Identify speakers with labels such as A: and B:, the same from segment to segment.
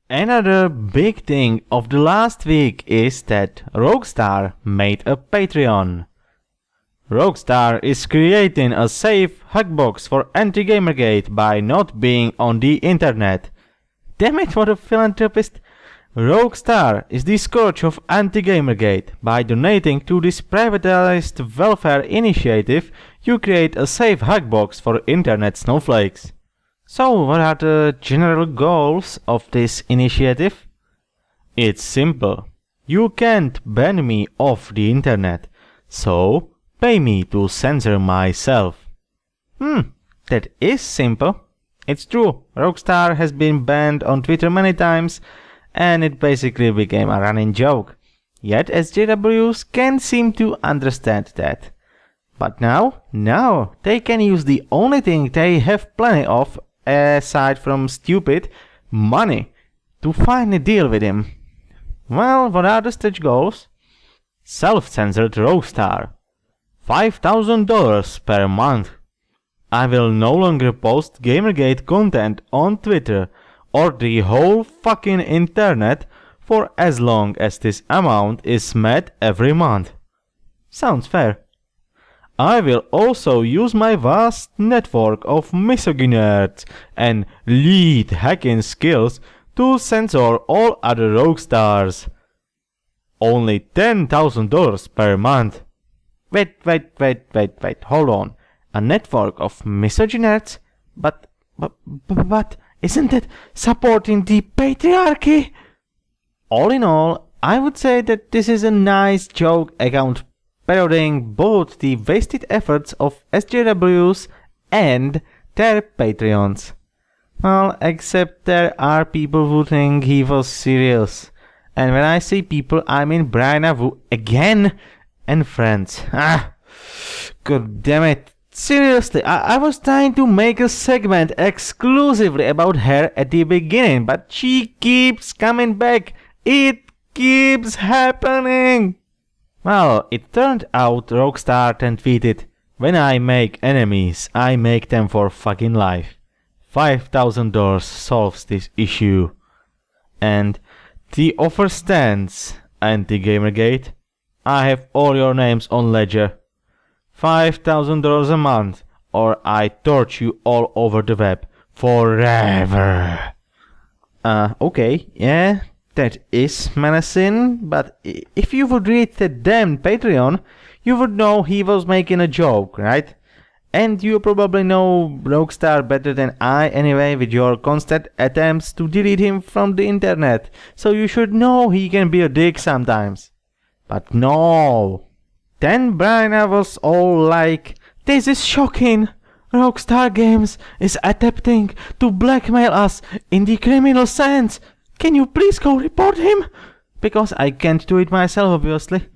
A: Another big thing of the last week is that Roguestar made a Patreon. Roguestar is creating a safe hugbox for anti-GamerGate by not being on the internet. Damn it, what a philanthropist! Roguestar is the scourge of anti-GamerGate. By donating to this privatized welfare initiative, you create a safe hugbox for internet snowflakes. So, what are the general goals of this initiative? It's simple. You can't ban me off the internet, so pay me to censor myself. That is simple. It's true, Roguestar has been banned on Twitter many times, and it basically became a running joke. Yet SJWs can't seem to understand that. But now they can use the only thing they have plenty of, aside from stupid, money, to finally deal with him. Well, what are the stretch goals? Self-censored Roguestar. $5,000 per month. I will no longer post GamerGate content on Twitter or the whole fucking internet for as long as this amount is met every month. Sounds fair. I will also use my vast network of misogynerds and lead hacking skills to censor all other Roguestars. Only $10,000 per month. Wait, hold on. A network of misogynerds? But isn't it supporting the patriarchy? All in all, I would say that this is a nice joke account parodying both the wasted efforts of SJWs and their Patreons. Well, except there are people who think he was serious. And when I say people, I mean Brian Avu again and friends. God damn it. Seriously, I was trying to make a segment exclusively about her at the beginning, but she keeps coming back. It keeps happening. Well, it turned out Roguestar then tweeted, "When I make enemies, I make them for fucking life. $5,000 solves this issue." And the offer stands, anti-GamerGate. I have all your names on ledger. $5,000 a month, or I torch you all over the web forever. Okay, yeah, that is menacing, but if you would read the damn Patreon, you would know he was making a joke, right? And you probably know Roguestar better than I anyway, with your constant attempts to delete him from the internet, so you should know he can be a dick sometimes. But no. Then Brian was all like, "This is shocking. RogueStarGamez is attempting to blackmail us in the criminal sense. Can you please go report him?" Because I can't do it myself, obviously.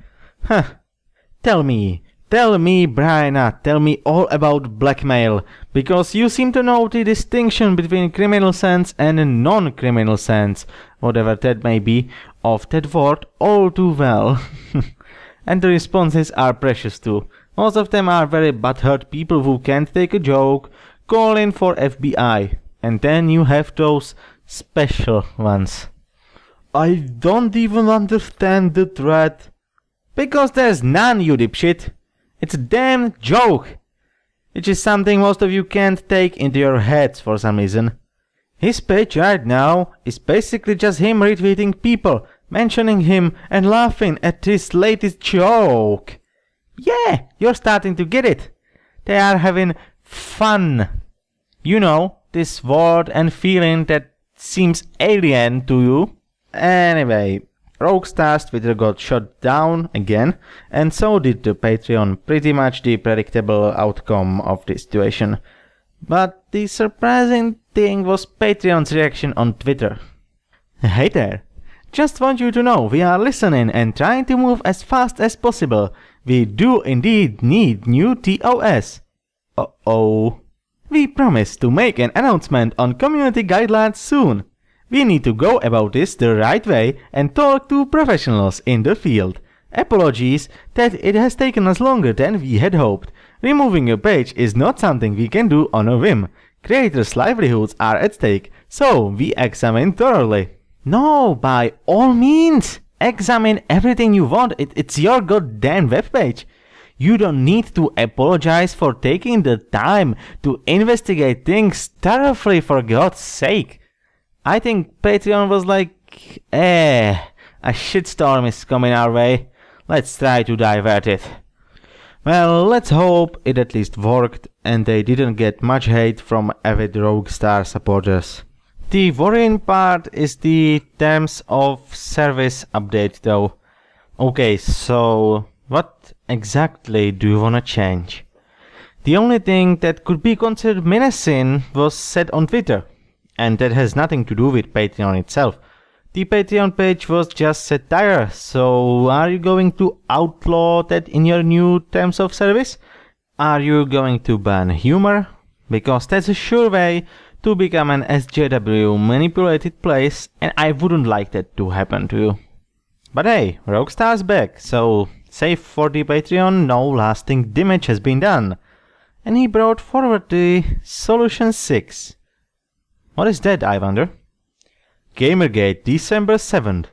A: Tell me, Brian, tell me all about blackmail, because you seem to know the distinction between criminal sense and non-criminal sense, whatever that may be, of that word all too well. And the responses are precious too. Most of them are very butthurt people who can't take a joke, call in for FBI. And then you have those special ones. "I don't even understand the threat." Because there's none, you dipshit. It's a damn joke. Which is something most of you can't take into your heads for some reason. His page right now is basically just him retweeting people, mentioning him and laughing at his latest joke. Yeah, you're starting to get it. They are having fun. You know, this word and feeling that seems alien to you. Anyway, Roguestar's Twitter got shut down again, and so did the Patreon, pretty much the predictable outcome of the situation. But the surprising thing was Patreon's reaction on Twitter. "Hey there. Just want you to know we are listening and trying to move as fast as possible. We do indeed need new TOS. Uh-oh. We promise to make an announcement on community guidelines soon. We need to go about this the right way and talk to professionals in the field. Apologies that it has taken us longer than we had hoped. Removing a page is not something we can do on a whim. Creators' livelihoods are at stake, so we examine thoroughly." No, by all means, examine everything you want. It's your goddamn webpage. You don't need to apologize for taking the time to investigate things thoroughly, for God's sake. I think Patreon was like, a shitstorm is coming our way. Let's try to divert it. Well, let's hope it at least worked and they didn't get much hate from avid Roguestar supporters. The worrying part is the terms of service update though. Okay, so what exactly do you wanna change? The only thing that could be considered menacing was said on Twitter, and that has nothing to do with Patreon itself. The Patreon page was just satire, so are you going to outlaw that in your new terms of service? Are you going to ban humor? Because that's a sure way to become an SJW manipulated place, and I wouldn't like that to happen to you. But hey, Roguestar's back, so save for the Patreon, no lasting damage has been done. And he brought forward the Solution 6. What is that, I wonder? GamerGate December 7th,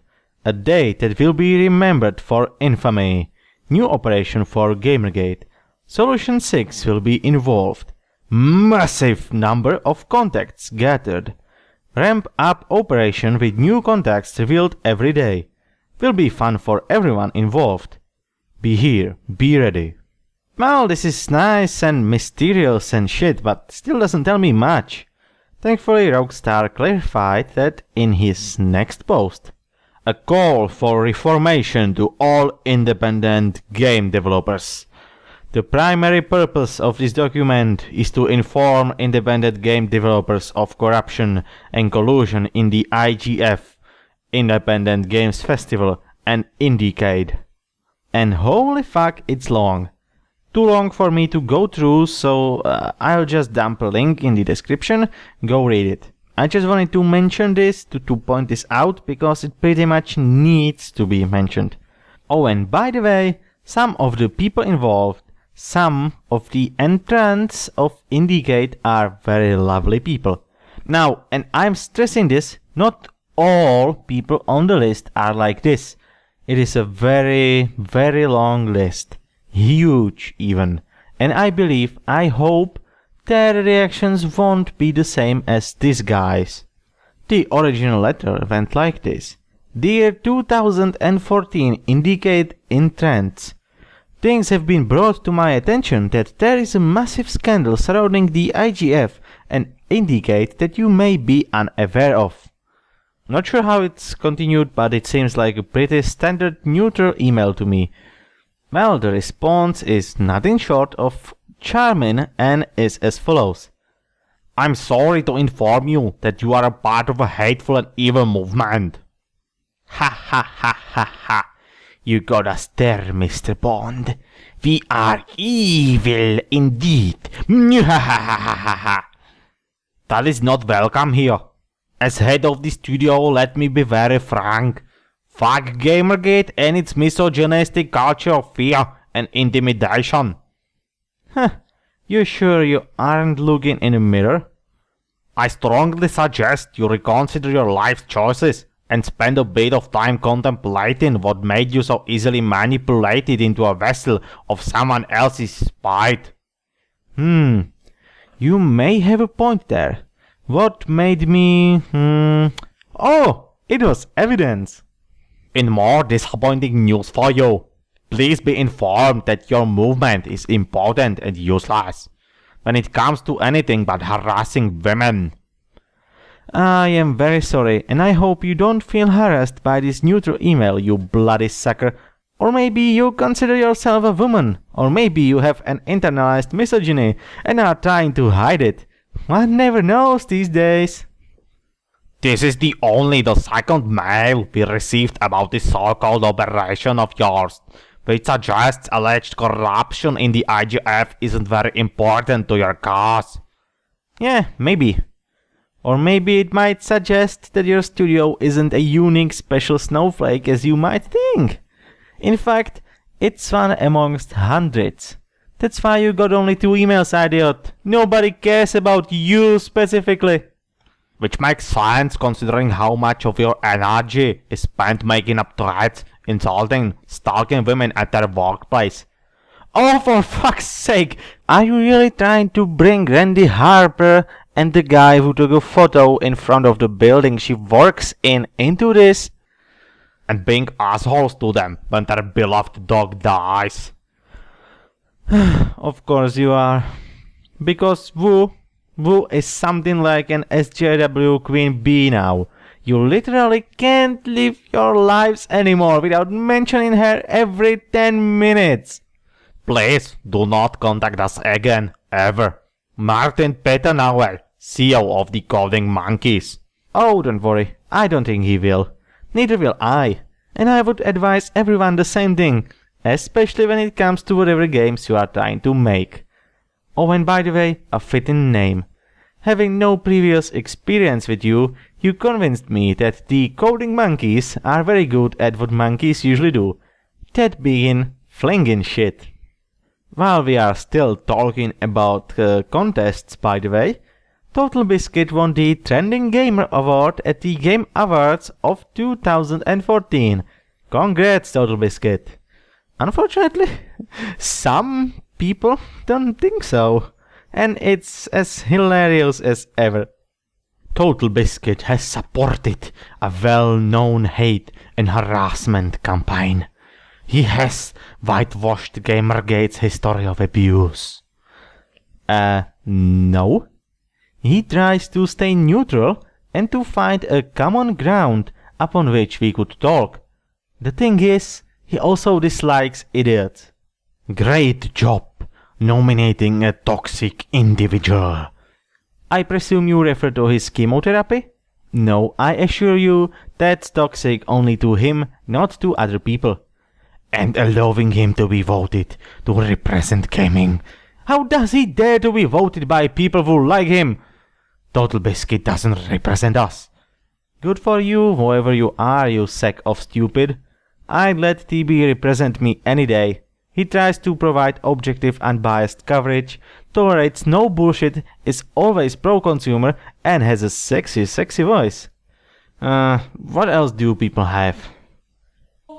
A: a date that will be remembered for infamy. New operation for GamerGate. Solution 6 will be involved. Massive number of contacts gathered. Ramp up operation with new contacts revealed every day. Will be fun for everyone involved. Be here, be ready. Well, this is nice and mysterious and shit, but still doesn't tell me much. Thankfully, Roguestar clarified that in his next post. A call for reformation to all independent game developers. The primary purpose of this document is to inform independent game developers of corruption and collusion in the IGF, Independent Games Festival, and Indiecade. And holy fuck, it's long. Too long for me to go through, so I'll just dump a link in the description, go read it. I just wanted to mention this, to point this out, because it pretty much needs to be mentioned. Oh, and by the way, some of the people involved, some of the entrants of Indiecade are very lovely people. Now, and I'm stressing this, not all people on the list are like this. It is a very, very long list. Huge even. And I hope their reactions won't be the same as this guy's. The original letter went like this. Dear 2014 Indiecade entrants, things have been brought to my attention that there is a massive scandal surrounding the IGF and Indiecade that you may be unaware of. Not sure how it's continued, but it seems like a pretty standard neutral email to me. Well, the response is nothing short of charming and is as follows. I'm sorry to inform you that you are a part of a hateful and evil movement. Ha ha ha ha ha. You got us there, Mr. Bond. We are evil indeed. Ha ha ha ha ha ha. That is not welcome here. As head of the studio, let me be very frank. Fuck GamerGate and its misogynistic culture of fear and intimidation. Huh, you sure you aren't looking in a mirror? I strongly suggest you reconsider your life choices and spend a bit of time contemplating what made you so easily manipulated into a vessel of someone else's spite. You may have a point there. What made me... Oh, it was evidence. In more disappointing news for you, please be informed that your movement is important and useless when it comes to anything but harassing women. I am very sorry, and I hope you don't feel harassed by this neutral email, you bloody sucker. Or maybe you consider yourself a woman, or maybe you have an internalized misogyny and are trying to hide it. One never knows these days. This is only the second mail we received about this so-called operation of yours, which suggests alleged corruption in the IGF isn't very important to your cause. Yeah, maybe. Or maybe it might suggest that your studio isn't a unique special snowflake as you might think. In fact, it's one amongst hundreds. That's why you got only 2 emails, idiot. Nobody cares about you specifically. which makes sense considering how much of your energy is spent making up threats, insulting, stalking women at their workplace. Oh, for fuck's sake! Are you really trying to bring Randy Harper and the guy who took a photo in front of the building she works in into this? And being assholes to them when their beloved dog dies? Of course you are. Because Wu is something like an SJW Queen Bee now. You literally can't live your lives anymore without mentioning her every 10 minutes. Please do not contact us again, ever. Martin Peternauer, CEO of the Coding Monkeys. Oh, don't worry, I don't think he will. Neither will I. And I would advise everyone the same thing, especially when it comes to whatever games you are trying to make. Oh, and by the way, a fitting name. Having no previous experience with you, you convinced me that the Coding Monkeys are very good at what monkeys usually do. That being flinging shit. While we are still talking about contests, by the way, TotalBiscuit won the Trendy Gamer award at the Game Awards of 2014. Congrats, TotalBiscuit. Unfortunately, some people don't think so, and it's as hilarious as ever. TotalBiscuit has supported a well-known hate and harassment campaign. He has whitewashed GamerGate's history of abuse. No. He tries to stay neutral and to find a common ground upon which we could talk. The thing is, he also dislikes idiots. Great job nominating a toxic individual. I presume you refer to his chemotherapy? No, I assure you that's toxic only to him, not to other people. And allowing him to be voted to represent gaming. How does he dare to be voted by people who like him? TotalBiscuit doesn't represent us. Good for you, whoever you are, you sack of stupid. I'd let TB represent me any day. He tries to provide objective, unbiased coverage, tolerates no bullshit, is always pro-consumer, and has a sexy voice. What else do people have?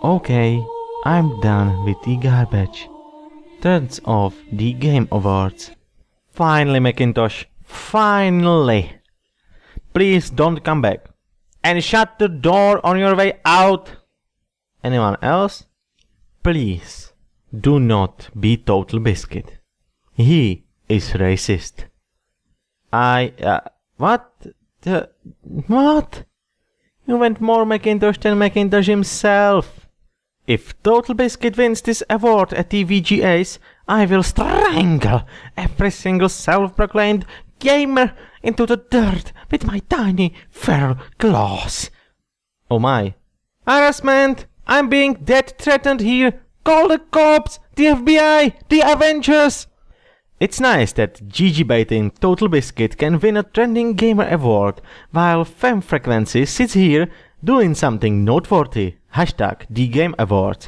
A: Okay, I'm done with the garbage. Turns off the Game Awards. Finally, Macintosh. Finally. Please don't come back. And shut the door on your way out. Anyone else? Please, do not be TotalBiscuit. He is racist. What? What? You went more Macintosh than Macintosh himself. If TotalBiscuit wins this award at the VGAs, I will strangle every single self-proclaimed gamer into the dirt with my tiny feral claws. Oh my. Harassment! I'm being death threatened here! Call the cops! The FBI! The Avengers! It's nice that GG-baiting TotalBiscuit can win a Trendy Gamer award, while FemFrequency sits here doing something noteworthy. Hashtag the Game Award.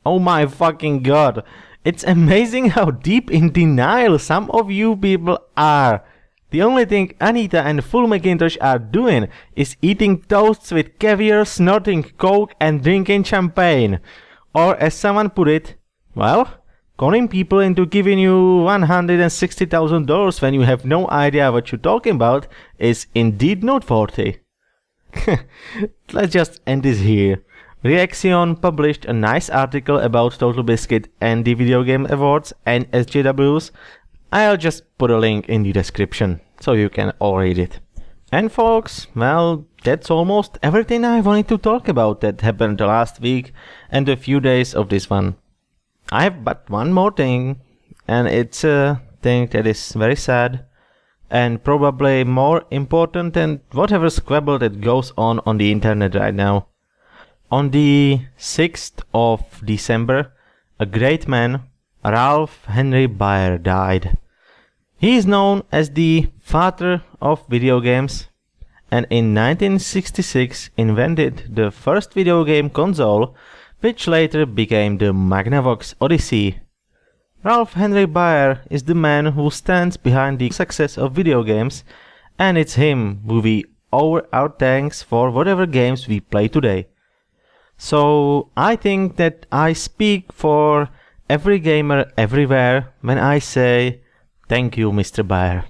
A: Oh my fucking god. It's amazing how deep in denial some of you people are. The only thing Anita and Full Macintosh are doing is eating toasts with caviar, snorting coke and drinking champagne. Or as someone put it, well, conning people into giving you $160,000 when you have no idea what you're talking about is indeed noteworthy. Let's just end this here. Reaxxion published a nice article about TotalBiscuit and the Video Game Awards and SJWs. I'll just put a link in the description so you can all read it. And folks, well, that's almost everything I wanted to talk about that happened the last week and a few days of this one. I have but one more thing, and it's a thing that is very sad and probably more important than whatever squabble that goes on the internet right now. On the 6th of December, a great man, Ralph Henry Baer, died. He is known as the father of video games, and in 1966 invented the first video game console, which later became the Magnavox Odyssey. Ralph Henry Baer is the man who stands behind the success of video games and it's him who we owe our thanks for whatever games we play today. So I think that I speak for every gamer everywhere when I say thank you, Mr. Baer.